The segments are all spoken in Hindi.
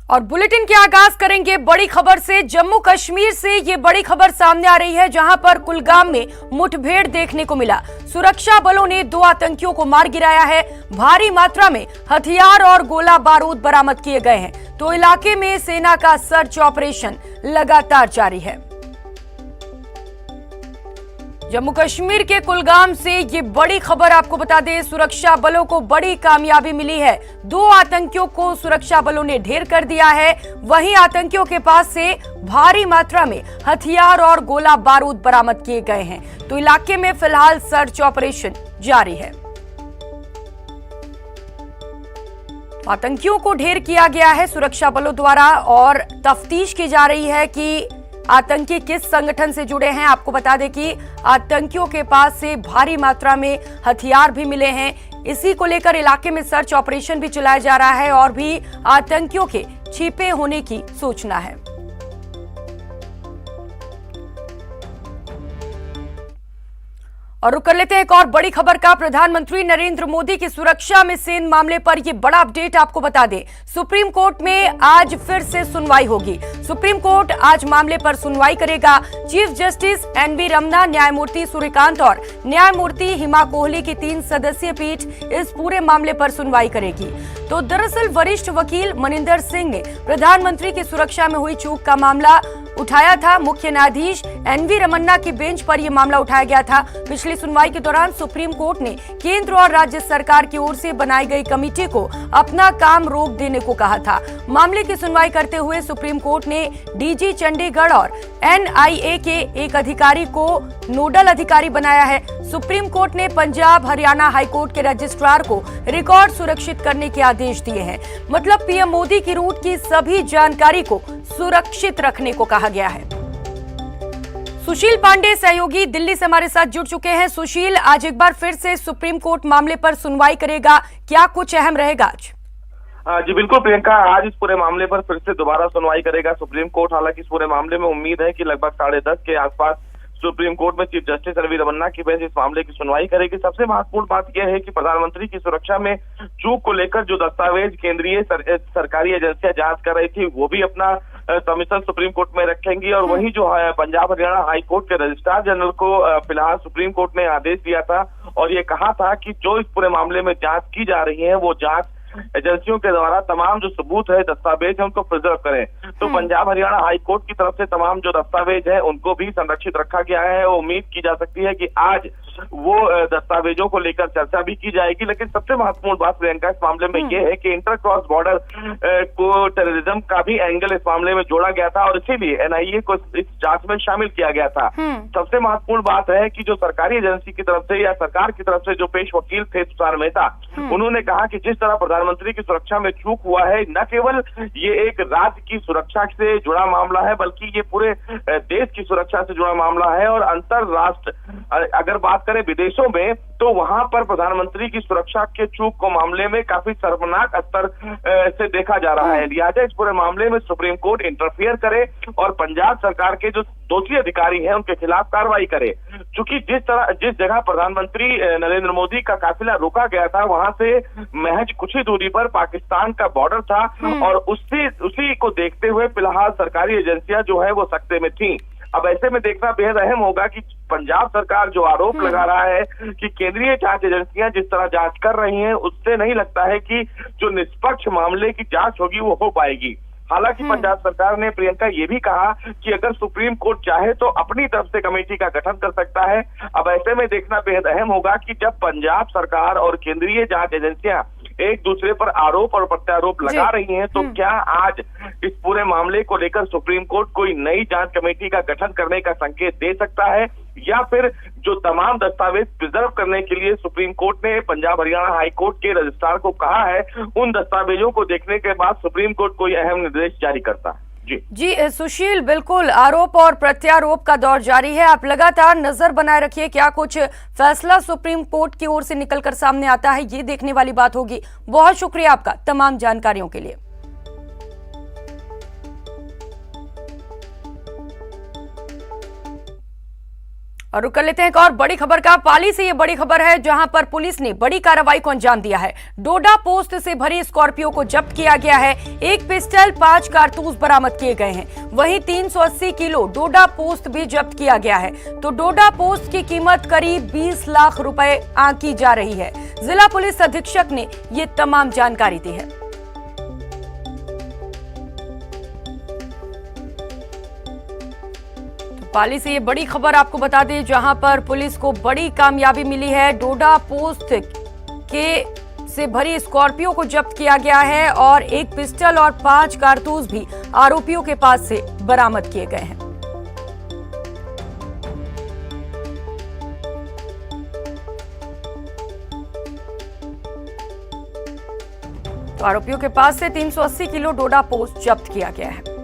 और बुलेटिन के आगाज करेंगे बड़ी खबर से। जम्मू कश्मीर से ये बड़ी खबर सामने आ रही है, जहां पर कुलगाम में मुठभेड़ देखने को मिला। सुरक्षा बलों ने 2 आतंकियों को मार गिराया है। भारी मात्रा में हथियार और गोला बारूद बरामद किए गए हैं। तो इलाके में सेना का सर्च ऑपरेशन लगातार जारी है। जम्मू कश्मीर के कुलगाम से ये बड़ी खबर आपको बता दें, सुरक्षा बलों को बड़ी कामयाबी मिली है। 2 आतंकियों को सुरक्षा बलों ने ढेर कर दिया है। वहीं आतंकियों के पास से भारी मात्रा में हथियार और गोला बारूद बरामद किए गए हैं। तो इलाके में फिलहाल सर्च ऑपरेशन जारी है। आतंकियों को ढेर किया गया है सुरक्षा बलों द्वारा और तफ्तीश की जा रही है कि आतंकी किस संगठन से जुड़े हैं। आपको बता दें कि आतंकियों के पास से भारी मात्रा में हथियार भी मिले हैं। इसी को लेकर इलाके में सर्च ऑपरेशन भी चलाया जा रहा है और भी आतंकियों के छिपे होने की सूचना है। और रुक कर लेते हैं एक और बड़ी खबर का। प्रधानमंत्री नरेंद्र मोदी की सुरक्षा में सेन मामले पर यह बड़ा अपडेट आपको बता दें। सुप्रीम कोर्ट में आज फिर से सुनवाई होगी। सुप्रीम कोर्ट आज मामले पर सुनवाई करेगा। चीफ जस्टिस एनवी रमन्ना, न्यायमूर्ति सूर्यकांत और न्यायमूर्ति हिमा कोहली की 3 सदस्यीय पीठ इस पूरे मामले पर सुनवाई करेगी। तो दरअसल वरिष्ठ वकील मनिंदर सिंह ने प्रधानमंत्री की सुरक्षा में हुई चूक का मामला उठाया था। मुख्य न्यायाधीश एनवी रमन्ना की बेंच पर यह मामला उठाया गया था। पिछली सुनवाई के दौरान सुप्रीम कोर्ट ने केंद्र और राज्य सरकार की ओर से बनाई गई कमेटी को अपना काम रोक देने को कहा था। मामले की सुनवाई करते हुए सुप्रीम कोर्ट ने डीजी चंडीगढ़ और एनआईए के एक अधिकारी को नोडल अधिकारी बनाया है। सुप्रीम कोर्ट ने पंजाब हरियाणा हाईकोर्ट के रजिस्ट्रार को रिकॉर्ड सुरक्षित करने के आदेश दिए हैं। मतलब पीएम मोदी की रूट की सभी जानकारी को सुरक्षित रखने को कहा गया है। सुशील पांडे सहयोगी दिल्ली से हमारे साथ जुड़ चुके हैं। सुशील, आज एक बार फिर से सुप्रीम कोर्ट मामले पर सुनवाई करेगा, क्या कुछ अहम रहेगा आज? जी बिल्कुल प्रियंका, आज इस पूरे मामले पर फिर से दोबारा सुनवाई करेगा सुप्रीम कोर्ट। हालांकि इस पूरे मामले में उम्मीद है कि लगभग 10:30 के आसपास सुप्रीम कोर्ट में चीफ जस्टिस एनवी रमन्ना की बेंच इस मामले की सुनवाई करेगी। सबसे महत्वपूर्ण बात यह है कि प्रधानमंत्री की सुरक्षा में चूक को लेकर जो दस्तावेज केंद्रीय सरकारी एजेंसियां जांच कर रही थी, वो भी अपना सबमिशन सुप्रीम कोर्ट में रखेंगी। और वही जो है पंजाब हरियाणा हाई कोर्ट के रजिस्ट्रार जनरल को फिलहाल सुप्रीम कोर्ट ने आदेश दिया था और ये कहा था कि जो इस पूरे मामले में जांच की जा रही है, वो जांच एजेंसियों के द्वारा तमाम जो सबूत है, दस्तावेज है, उनको प्रिजर्व करें। तो पंजाब हरियाणा हाई कोर्ट की तरफ से तमाम जो दस्तावेज है उनको भी संरक्षित रखा गया है। उम्मीद की जा सकती है कि आज वो दस्तावेजों को लेकर चर्चा भी की जाएगी। लेकिन सबसे महत्वपूर्ण बात प्रियंका इस मामले में ये है कि इंटर क्रॉस बॉर्डर को टेररिज्म का भी एंगल इस मामले में जोड़ा गया था और इसीलिए एनआईए को इस जांच में शामिल किया गया था। सबसे महत्वपूर्ण बात है कि जो सरकारी एजेंसी की तरफ से या सरकार की तरफ से जो पेश वकील थे तुषार मेहता, उन्होंने कहा कि जिस तरह प्रधानमंत्री की सुरक्षा में चूक हुआ है, न केवल ये एक राज्य की सुरक्षा से जुड़ा मामला है, बल्कि ये पूरे देश की सुरक्षा से जुड़ा मामला है। और अंतरराष्ट्र अगर बात करें विदेशों में, तो वहां पर प्रधानमंत्री की सुरक्षा के चूक को मामले में काफी शर्मनाक स्तर से देखा जा रहा है। लिहाजा इस पूरे मामले में सुप्रीम कोर्ट इंटरफियर करे और पंजाब सरकार के जो दोषी अधिकारी हैं उनके खिलाफ कार्रवाई करे। चूंकि जिस जगह प्रधानमंत्री नरेंद्र मोदी का काफिला रोका गया था, वहां से महज कुछ ही दूरी पर पाकिस्तान का बॉर्डर था और उसी को देखते हुए फिलहाल सरकारी एजेंसियां जो है वो सकते में थी। अब ऐसे में देखना बेहद अहम होगा कि पंजाब सरकार जो आरोप लगा रहा है कि केंद्रीय जांच एजेंसियां जिस तरह जांच कर रही हैं, उससे नहीं लगता है कि जो निष्पक्ष मामले की जांच होगी वो हो पाएगी। हालांकि पंजाब सरकार ने प्रियंका ये भी कहा कि अगर सुप्रीम कोर्ट चाहे तो अपनी तरफ से कमेटी का गठन कर सकता है। अब ऐसे में देखना बेहद अहम होगा कि जब पंजाब सरकार और केंद्रीय जांच एजेंसियां एक दूसरे पर आरोप और प्रत्यारोप लगा रही हैं, तो क्या आज इस पूरे मामले को लेकर सुप्रीम कोर्ट कोई नई जांच कमेटी का गठन करने का संकेत दे सकता है, या फिर जो तमाम दस्तावेज प्रिजर्व करने के लिए सुप्रीम कोर्ट ने पंजाब हरियाणा हाई कोर्ट के रजिस्ट्रार को कहा है, उन दस्तावेजों को देखने के बाद सुप्रीम कोर्ट कोई अहम निर्देश जारी करता है। जी सुशील, बिल्कुल आरोप और प्रत्यारोप का दौर जारी है। आप लगातार नजर बनाए रखिए, क्या कुछ फैसला सुप्रीम कोर्ट की ओर से निकलकर सामने आता है, ये देखने वाली बात होगी। बहुत शुक्रिया आपका तमाम जानकारियों के लिए। और रुक कर लेते हैं एक और बड़ी खबर का। पाली से ये बड़ी खबर है जहां पर पुलिस ने बड़ी कार्रवाई को अंजाम दिया है। डोडा पोस्ट से भरी स्कॉर्पियो को जब्त किया गया है। 1 पिस्टल 5 कारतूस बरामद किए गए हैं। वहीं 380 किलो डोडा पोस्ट भी जब्त किया गया है। तो डोडा पोस्ट की कीमत करीब 20 लाख रुपए आंकी जा रही है। जिला पुलिस अधीक्षक ने ये तमाम जानकारी दी है। पाली से ये बड़ी खबर आपको बता दें जहां पर पुलिस को बड़ी कामयाबी मिली है। डोडा पोस्ट के से भरी स्कॉर्पियो को जब्त किया गया है और 1 पिस्टल और 5 कारतूस भी आरोपियों के पास से बरामद किए गए हैं। तो आरोपियों के पास से 380 किलो डोडा पोस्ट जब्त किया गया है।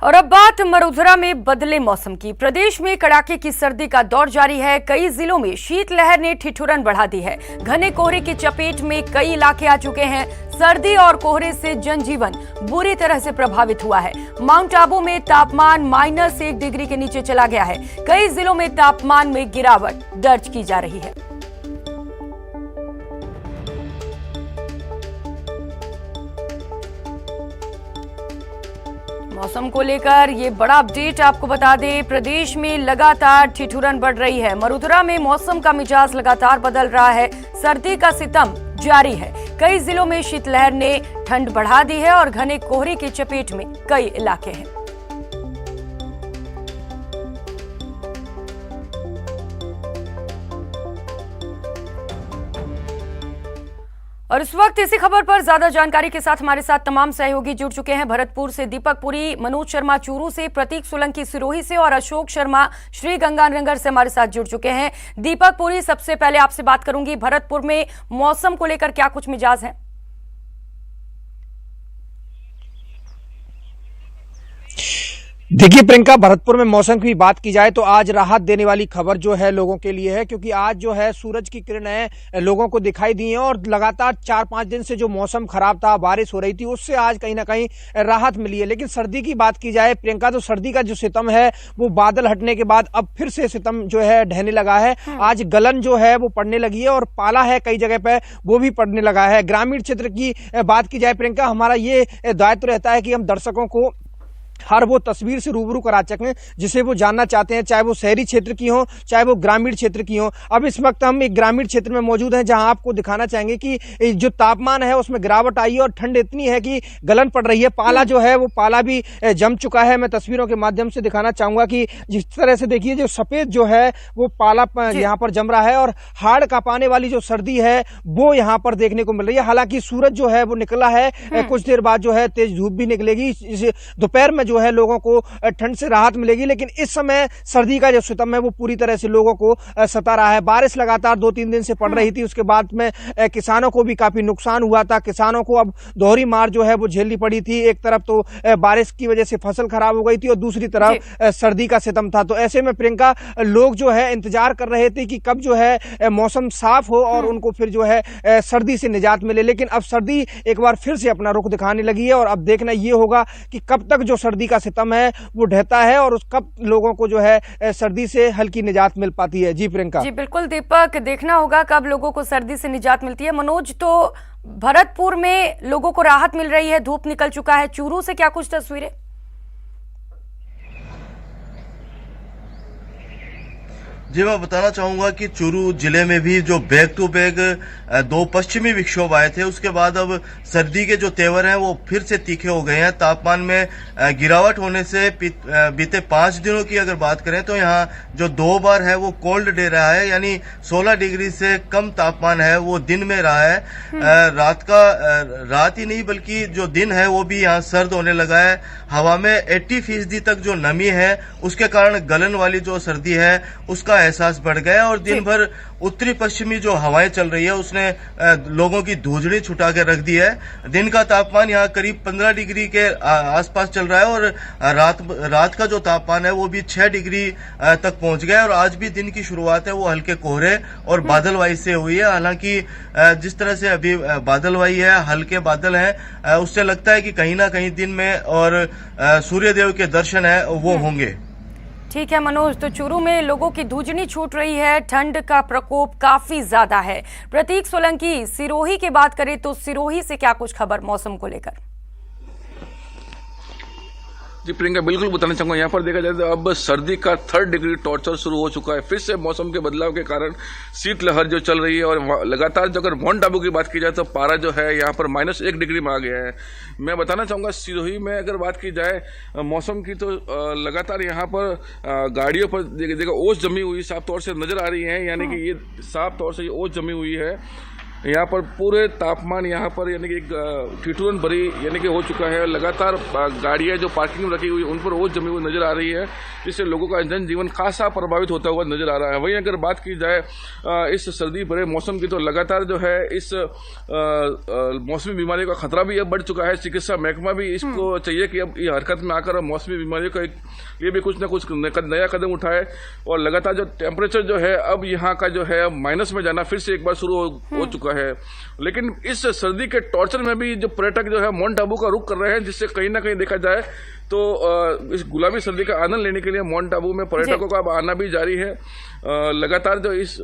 और अब बात मरुधरा में बदले मौसम की। प्रदेश में कड़ाके की सर्दी का दौर जारी है। कई जिलों में शीतलहर ने ठिठुरन बढ़ा दी है। घने कोहरे की चपेट में कई इलाके आ चुके हैं। सर्दी और कोहरे से जनजीवन बुरी तरह से प्रभावित हुआ है। माउंट आबू में तापमान -1 डिग्री के नीचे चला गया है। कई जिलों में तापमान में गिरावट दर्ज की जा रही है। मौसम को लेकर ये बड़ा अपडेट आपको बता दें। प्रदेश में लगातार ठिठुरन बढ़ रही है। मरुधरा में मौसम का मिजाज लगातार बदल रहा है। सर्दी का सितम जारी है। कई जिलों में शीतलहर ने ठंड बढ़ा दी है और घने कोहरे की चपेट में कई इलाके हैं। और इस वक्त इसी खबर पर ज्यादा जानकारी के साथ हमारे साथ तमाम सहयोगी जुड़ चुके हैं। भरतपुर से दीपक पुरी, मनोज शर्मा चूरू से, प्रतीक सोलंकी सिरोही से और अशोक शर्मा श्री गंगानगर से हमारे साथ जुड़ चुके हैं। दीपक पुरी, सबसे पहले आपसे बात करूंगी। भरतपुर में मौसम को लेकर क्या कुछ मिजाज है? देखिए प्रियंका, भरतपुर में मौसम की बात की जाए तो आज राहत देने वाली खबर जो है लोगों के लिए है, क्योंकि आज जो है सूरज की किरणें लोगों को दिखाई दी हैं और लगातार 4-5 दिन से जो मौसम खराब था, बारिश हो रही थी, उससे आज कहीं ना कहीं राहत मिली है। लेकिन सर्दी की बात की जाए प्रियंका, तो सर्दी का जो सितम है वो बादल हटने के बाद अब फिर से सितम जो है ढहने लगा है। आज गलन जो है वो पड़ने लगी है और पाला है कई जगह पे वो भी पड़ने लगा है। ग्रामीण क्षेत्र की बात की जाए प्रियंका, हमारा ये दायित्व रहता है कि हम दर्शकों को हर वो तस्वीर से रूबरू करा सकें जिसे वो जानना चाहते हैं, चाहे वो शहरी क्षेत्र की हो चाहे वो ग्रामीण क्षेत्र की हो। अब इस वक्त हम एक ग्रामीण क्षेत्र में मौजूद हैं जहां आपको दिखाना चाहेंगे कि जो तापमान है उसमें गिरावट आई है और ठंड इतनी है कि गलन पड़ रही है। पाला जो है वो पाला भी जम चुका है। मैं तस्वीरों के माध्यम से दिखाना चाहूंगा कि जिस तरह से देखिए जो सफेद जो है वो पाला यहाँ पर जम रहा है और हाड़ कांपाने वाली जो सर्दी है वो यहाँ पर देखने को मिल रही है। हालांकि सूरज जो है वो निकला है, कुछ देर बाद जो है तेज धूप भी निकलेगी। दोपहर में जो है लोगों को ठंड से राहत मिलेगी, लेकिन इस समय सर्दी का जो सितम है वो पूरी तरह से लोगों को सता रहा है। बारिश लगातार 2-3 दिन से पड़ रही थी, उसके बाद में किसानों को भी काफी नुकसान हुआ था। किसानों को अब दोहरी मार जो है वो झेलनी पड़ी थी। एक तरफ तो बारिश की वजह से फसल खराब हो गई थी और दूसरी तरफ सर्दी का सितम था। तो ऐसे में प्रियंका, लोग जो है इंतजार कर रहे थे कि कब जो है मौसम साफ हो और उनको फिर जो है सर्दी से निजात मिले, लेकिन अब सर्दी एक बार फिर से अपना रुख दिखाने लगी है और अब देखना ये होगा कि कब तक जो सर्दी का सितम है वो ढहता है और उस कब लोगों को जो है सर्दी से हल्की निजात मिल पाती है। जी प्रियंका। जी बिल्कुल दीपक, देखना होगा कब लोगों को सर्दी से निजात मिलती है। मनोज, तो भरतपुर में लोगों को राहत मिल रही है, धूप निकल चुका है। चूरू से क्या कुछ तस्वीरें? जी मैं बताना चाहूंगा कि चूरू जिले में भी जो बैक टू बैक 2 पश्चिमी विक्षोभ आए थे, उसके बाद अब सर्दी के जो तेवर हैं वो फिर से तीखे हो गए हैं। तापमान में गिरावट होने से बीते 5 दिनों की अगर बात करें तो यहाँ जो 2 बार है वो कोल्ड डे रहा है, यानी 16 डिग्री से कम तापमान है वो दिन में रहा है। रात ही नहीं बल्कि जो दिन है वो भी यहाँ सर्द होने लगा है। हवा में 80% तक जो नमी है उसके कारण गलन वाली जो सर्दी है उसका एहसास बढ़ गया है और दिन भर उत्तरी पश्चिमी जो हवाएं चल रही है उसने लोगों की धूजड़ी छुटा के रख दी है। दिन का तापमान यहाँ करीब 15 डिग्री के आसपास चल रहा है और रात का जो तापमान है वो भी 6 डिग्री तक पहुंच गया है। और आज भी दिन की शुरुआत है वो हल्के कोहरे और बादलवाई से हुई है। हालांकि जिस तरह से अभी बादलवाई है, हल्के बादल हैं, उससे लगता है कि कहीं ना कहीं दिन में और सूर्यदेव के दर्शन है वो होंगे। ठीक है मनोज, तो चूरू में लोगों की धूजनी छूट रही है, ठंड का प्रकोप काफी ज्यादा है। प्रतीक सोलंकी, सिरोही की बात करें तो सिरोही से क्या कुछ खबर मौसम को लेकर? जी प्रियंका, बिल्कुल बताना चाहूंगा, यहाँ पर देखा जाए तो अब सर्दी का 3rd डिग्री टॉर्चर शुरू हो चुका है। फिर से मौसम के बदलाव के कारण शीतलहर जो चल रही है और लगातार जो अगर माउंट आबू की बात की जाए तो पारा जो है यहाँ पर -1 डिग्री में आ गया है। मैं बताना चाहूंगा सिरोही में अगर बात की जाए मौसम की तो लगातार यहाँ पर गाड़ियों पर देखा ओस जमी हुई साफ तौर से नजर आ रही है, यानी कि ये साफ तौर से ये ओस जमी हुई है। यहाँ पर पूरे तापमान यहाँ पर यानी कि ठिठुरन भरी यानी कि हो चुका है। लगातार गाड़ियाँ जो पार्किंग में रखी हुई उन पर ओस जमी हुई नजर आ रही है, जिससे लोगों का जनजीवन खासा प्रभावित होता हुआ नजर आ रहा है। वहीं अगर बात की जाए इस सर्दी भरे मौसम की तो लगातार जो है इस मौसमी बीमारियों का खतरा भी अब बढ़ चुका है। चिकित्सा महकमा भी इसको चाहिए कि अब ये हरकत में आकर मौसमी बीमारियों के लिए भी कुछ न कुछ नया कदम उठाए। और लगातार जो टेम्परेचर जो है अब यहाँ का जो है माइनस में जाना फिर से एक बार शुरू हो चुका है। लेकिन इस सर्दी के टॉर्चर में भी जो पर्यटक जो है माउंट आबू का रुख कर रहे हैं, जिससे कहीं ना कहीं देखा जाए तो इस गुलाबी सर्दी का आनंद लेने के लिए माउंट आबू में पर्यटकों का आना भी जारी है। लगातार जो इस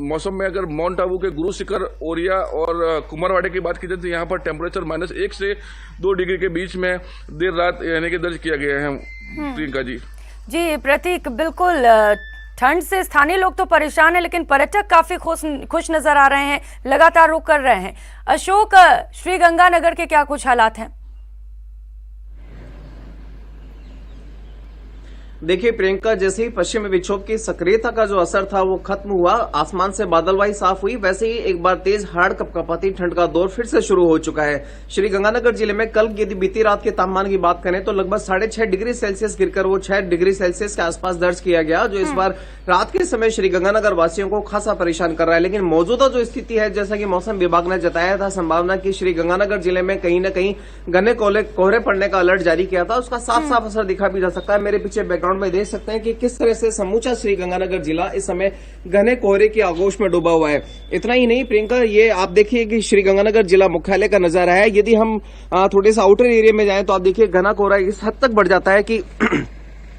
मौसम में अगर माउंट आबू के गुरु शिखर, ओरिया और कुमारवाड़े की बात की जाए तो यहाँ पर टेम्परेचर -1 से 2 डिग्री के बीच में देर रात यानी कि दर्ज किया गया है। प्रियंका जी प्रतीक, बिल्कुल ठंड से स्थानीय लोग तो परेशान हैं, लेकिन पर्यटक काफी खुश नजर आ रहे हैं, लगातार रुक कर रहे हैं। अशोक, श्रीगंगानगर के क्या कुछ हालात हैं? देखिए प्रियंका, जैसे ही पश्चिमी विक्षोभ की सक्रियता का जो असर था वो खत्म हुआ, आसमान से बादलवाई साफ हुई, वैसे ही एक बार तेज हाड़ कपकपाती ठंड का दौर फिर से शुरू हो चुका है। श्रीगंगानगर जिले में कल यदि बीती रात के तापमान की बात करें तो लगभग 6.5 डिग्री सेल्सियस गिरकर वो 6 डिग्री सेल्सियस के आसपास दर्ज किया गया, जो इस बार रात के समय श्रीगंगानगर वासियों को खासा परेशान कर रहा है। लेकिन मौजूदा जो स्थिति है, जैसा कि मौसम विभाग ने जताया था संभावना की श्रीगंगानगर जिले में कहीं न कहीं घने कोहरे पड़ने का अलर्ट जारी किया था, उसका साफ साफ असर दिखा भी जा सकता है। मेरे पीछे बैकग्राउंड में देख सकते हैं कि किस तरह से समूचा श्रीगंगानगर जिला इस समय घने कोहरे की आगोश में डूबा हुआ है। इतना ही नहीं प्रियंका, ये आप देखिए कि श्रीगंगानगर जिला मुख्यालय का नजारा है। यदि हम थोड़े सा आउटर एरिया में जाएं तो आप देखिए घना कोहरा इस हद तक बढ़ जाता है कि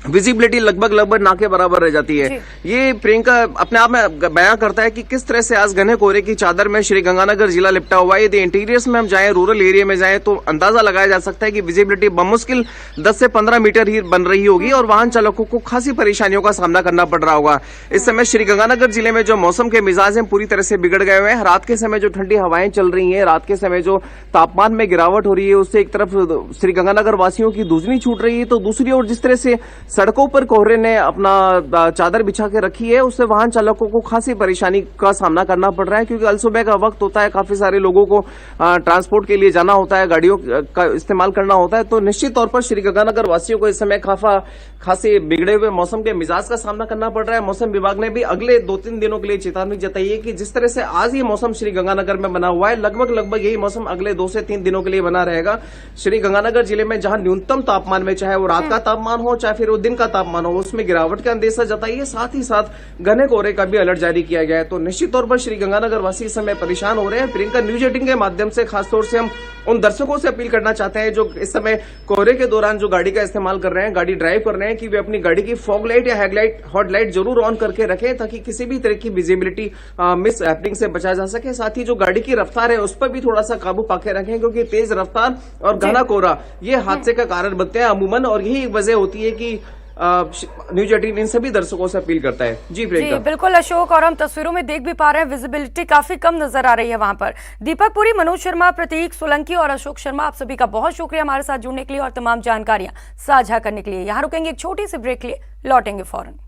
विजिबिलिटी लगभग ना के बराबर रह जाती है। ये प्रियंका अपने आप में बयां करता है कि किस तरह से आज घने कोहरे की चादर में श्रीगंगानगर जिला लिपटा हुआ है। यदि इंटीरियर्स में हम जाएं, रूरल एरिया में जाएं, तो अंदाजा लगाया जा सकता है कि विजिबिलिटी बमुश्किल 10 से 15 मीटर ही बन रही होगी और वाहन चालकों को खासी परेशानियों का सामना करना पड़ रहा होगा। इस समय श्रीगंगानगर जिले में जो मौसम के मिजाज हैं पूरी तरह से बिगड़ गए हुए हैं। रात के समय जो ठंडी हवाएं चल रही है, रात के समय जो तापमान में गिरावट हो रही है, उससे एक तरफ श्रीगंगानगर वासियों की धूजनी छूट रही है, तो दूसरी ओर जिस तरह से सड़कों पर कोहरे ने अपना चादर बिछा के रखी है, उससे वाहन चालकों को खासी परेशानी का सामना करना पड़ रहा है। क्योंकि अलसुबह का वक्त होता है, काफी सारे लोगों को ट्रांसपोर्ट के लिए जाना होता है, गाड़ियों का इस्तेमाल करना होता है, तो निश्चित तौर पर श्रीगंगानगर वासियों को इस समय खासे बिगड़े हुए मौसम के मिजाज का सामना करना पड़ रहा है। मौसम विभाग ने भी अगले 2-3 दिनों के लिए चेतावनी जताई है कि जिस तरह से आज ये मौसम श्रीगंगानगर में बना हुआ है, लगभग यही मौसम अगले 2 से 3 दिनों के लिए बना रहेगा। श्रीगंगानगर जिले में जहां न्यूनतम तापमान में, चाहे वो रात का तापमान हो चाहे फिर वो दिन का तापमान हो, उसमें गिरावट का अंदेशा जताइए। साथ ही साथ घने कोहरे का भी अलर्ट जारी किया गया है। तो निश्चित तौर पर श्रीगंगानगर वासी इस समय परेशान हो रहे हैं। प्रियंका, न्यूज 18 के माध्यम से खासतौर से हम उन दर्शकों से अपील करना चाहते हैं जो इस समय कोहरे के दौरान जो गाड़ी का इस्तेमाल कर रहे हैं, गाड़ी ड्राइव कर रहे हैं, कि वे अपनी गाड़ी की फॉग लाइट या हॉट लाइट जरूर ऑन करके रखें, ताकि किसी भी तरह की विजिबिलिटी मिस हैपनिंग से बचा जा सके। साथ ही जो गाड़ी की रफ्तार है उस पर भी थोड़ा सा काबू पाके रखें, क्योंकि तेज रफ्तार और घना कोहरा ये हादसे का कारण बनते हैं अमूमन, और यही वजह होती है कि न्यूज 18 इन सभी दर्शकों से अपील करता है। जी प्रियंका। जी बिल्कुल अशोक, और हम तस्वीरों में देख भी पा रहे हैं विजिबिलिटी काफी कम नजर आ रही है वहां पर। दीपक पुरी, मनोज शर्मा, प्रतीक सोलंकी और अशोक शर्मा, आप सभी का बहुत शुक्रिया हमारे साथ जुड़ने के लिए और तमाम जानकारियां साझा करने के लिए। यहां रुकेंगे एक छोटी सी ब्रेक के लिए, लौटेंगे फौरन।